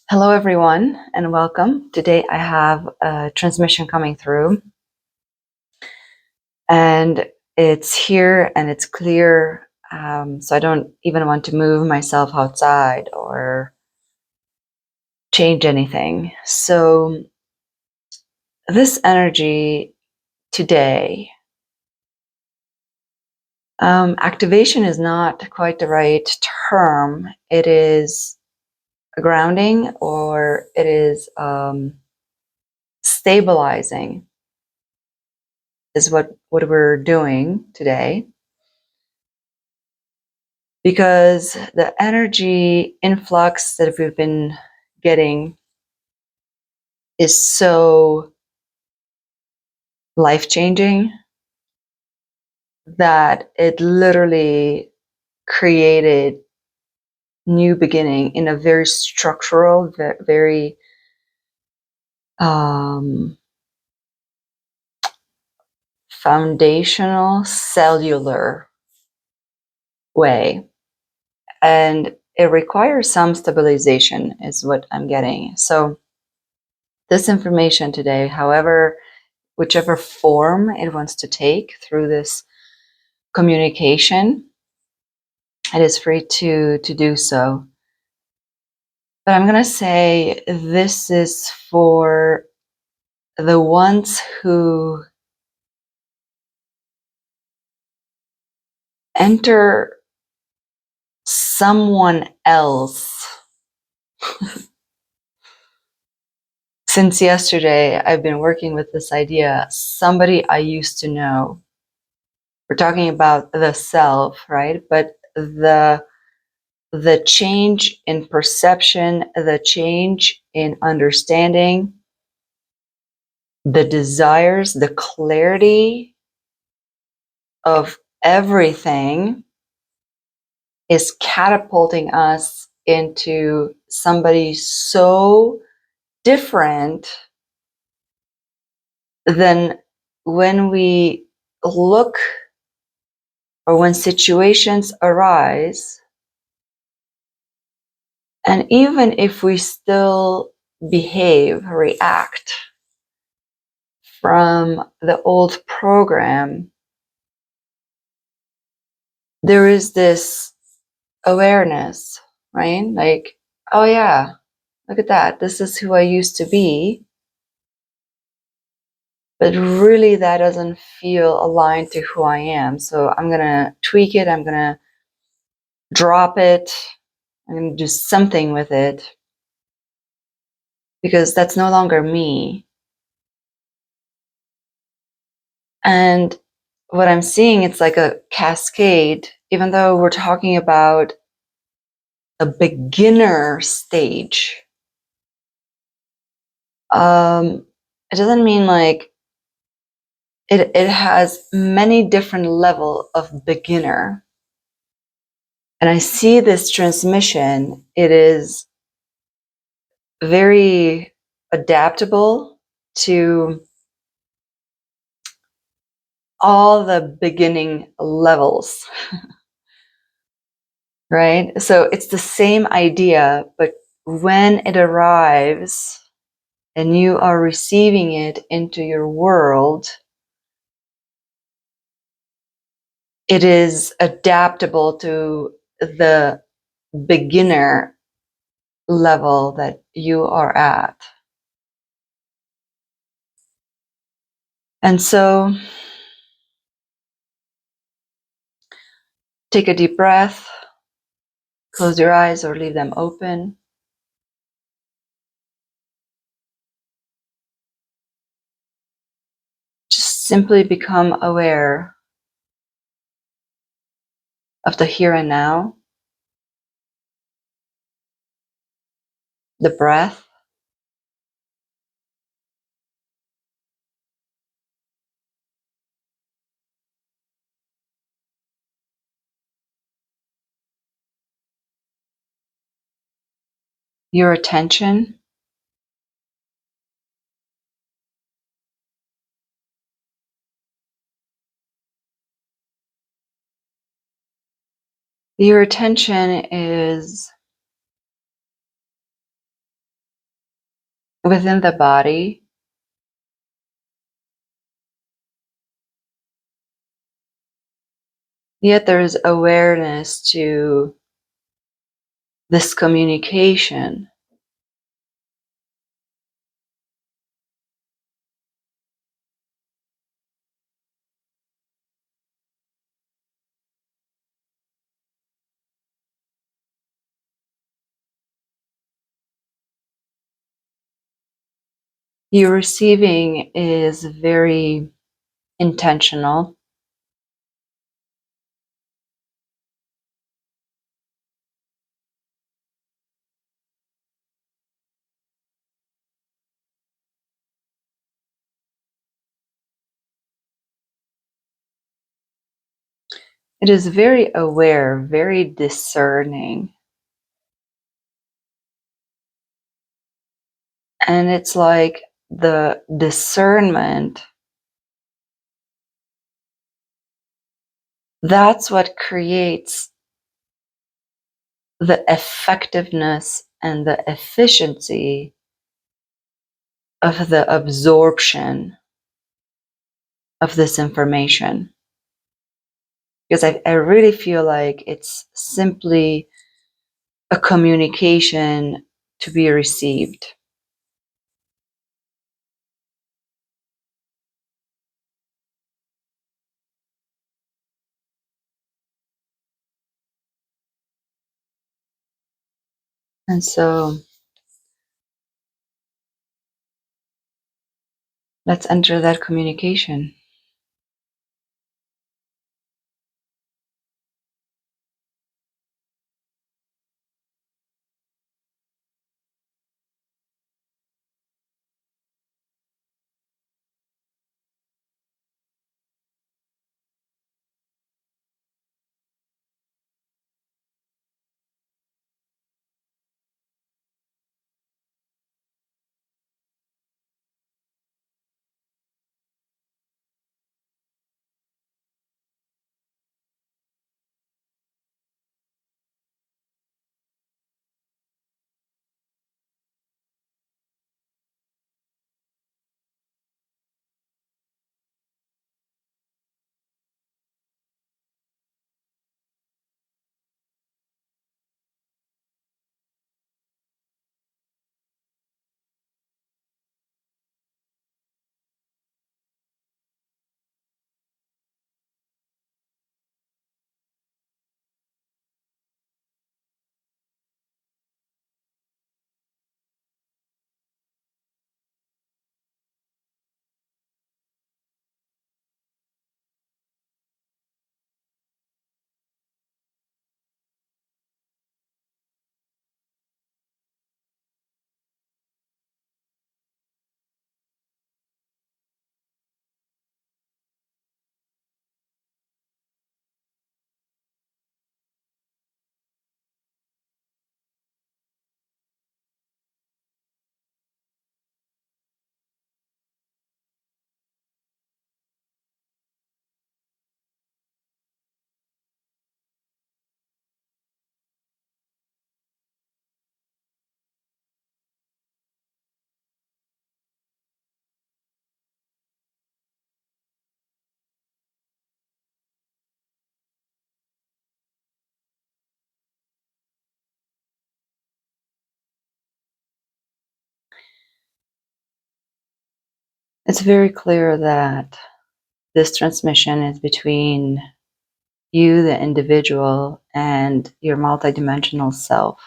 Hello, everyone, and welcome. Today I have a transmission coming through, and it's here and it's clear. So I don't even want to move myself outside or change anything. So, this energy today, activation is not quite the right term. It is grounding or it is stabilizing, is what we're doing today. Because the energy influx that we've been getting is so life-changing that it literally created new beginning in a very structural, very foundational, cellular way. And it requires some stabilization is what I'm getting. So this information today, whichever form it wants to take through this communication, it is free to do so. But I'm going to say this is for the ones who enter someone else. Since yesterday, I've been working with this idea, somebody I used to know. We're talking about the self, right? But the change in perception, the change in understanding, the desires, the clarity of everything is catapulting us into somebody so different than when we look or when situations arise. And even if we still react from the old program, there is this awareness, right? Like, oh yeah, look at that. This is who I used to be. But really that doesn't feel aligned to who I am. So I'm going to tweak it. I'm going to drop it. I'm going to do something with it because that's no longer me. And what I'm seeing, it's like a cascade, even though we're talking about a beginner stage. It doesn't mean like it has many different levels of beginner. And I see this transmission, it is very adaptable to all the beginning levels, right? So it's the same idea, but when it arrives and you are receiving it into your world, it is adaptable to the beginner level that you are at. And so take a deep breath, close your eyes or leave them open. Just simply become aware of the here and now, the breath, your attention, your attention is within the body. Yet there is awareness to this communication. Your receiving is very intentional. It is very aware, very discerning. And it's like the discernment, that's what creates the effectiveness and the efficiency of the absorption of this information. Because I really feel like it's simply a communication to be received. And so let's enter that communication. It's very clear that this transmission is between you, the individual, and your multidimensional self.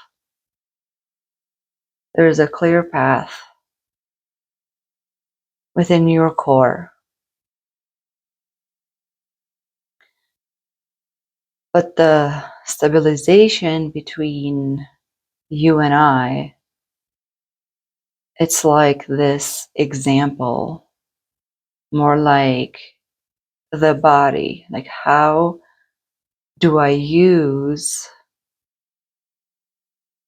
There is a clear path within your core. But the stabilization between you and I, it's like this example, more like the body. Like, how do I use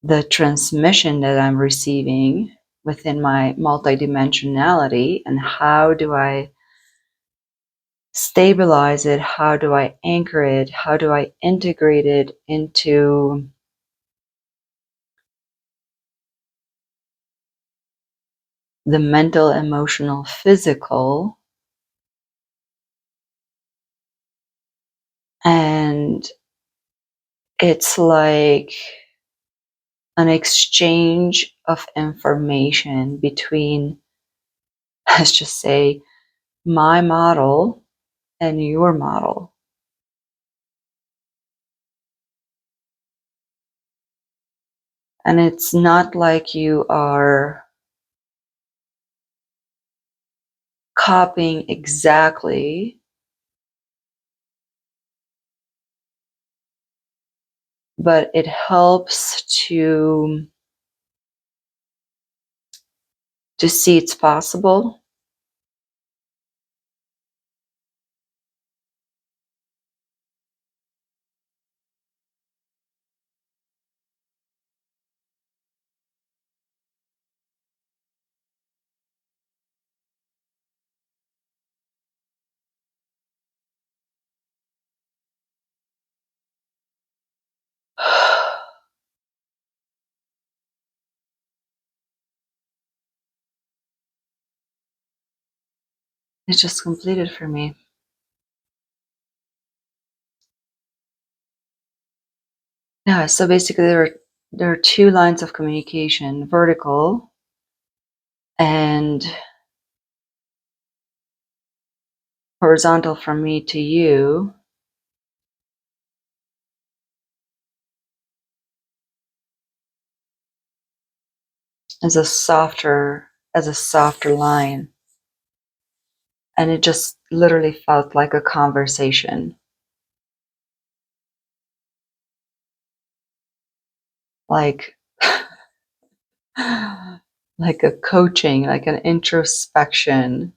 the transmission that I'm receiving within my multidimensionality, and how do I stabilize it? How do I anchor it? How do I integrate it into the mental, emotional, physical, and it's like an exchange of information between, let's just say, my model and your model. And it's not like you are copying exactly, but it helps to see it's possible. It just completed for me. Yeah, so basically there are two lines of communication, vertical and horizontal from me to you. As a softer line. And it just literally felt like a conversation. Like like a coaching, like an introspection.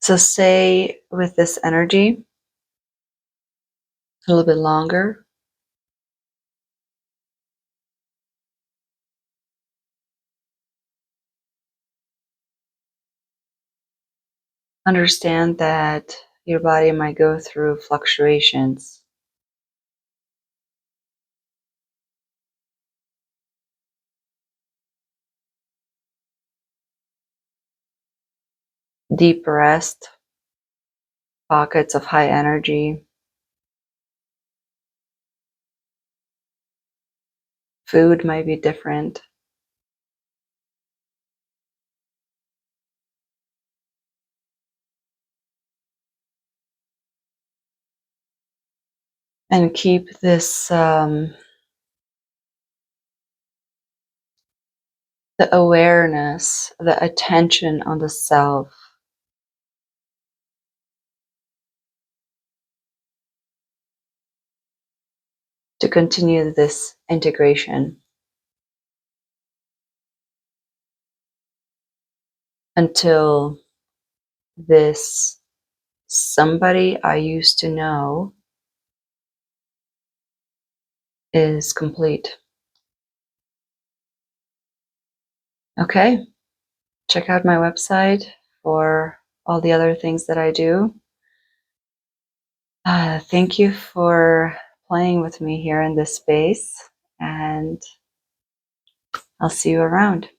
So stay with this energy a little bit longer. Understand that your body might go through fluctuations. Deep rest, pockets of high energy. Food might be different. And keep this the awareness, the attention on the self. To continue this integration until this somebody I used to know is complete. Okay, check out my website for all the other things that I do. Thank you for playing with me here in this space, and I'll see you around.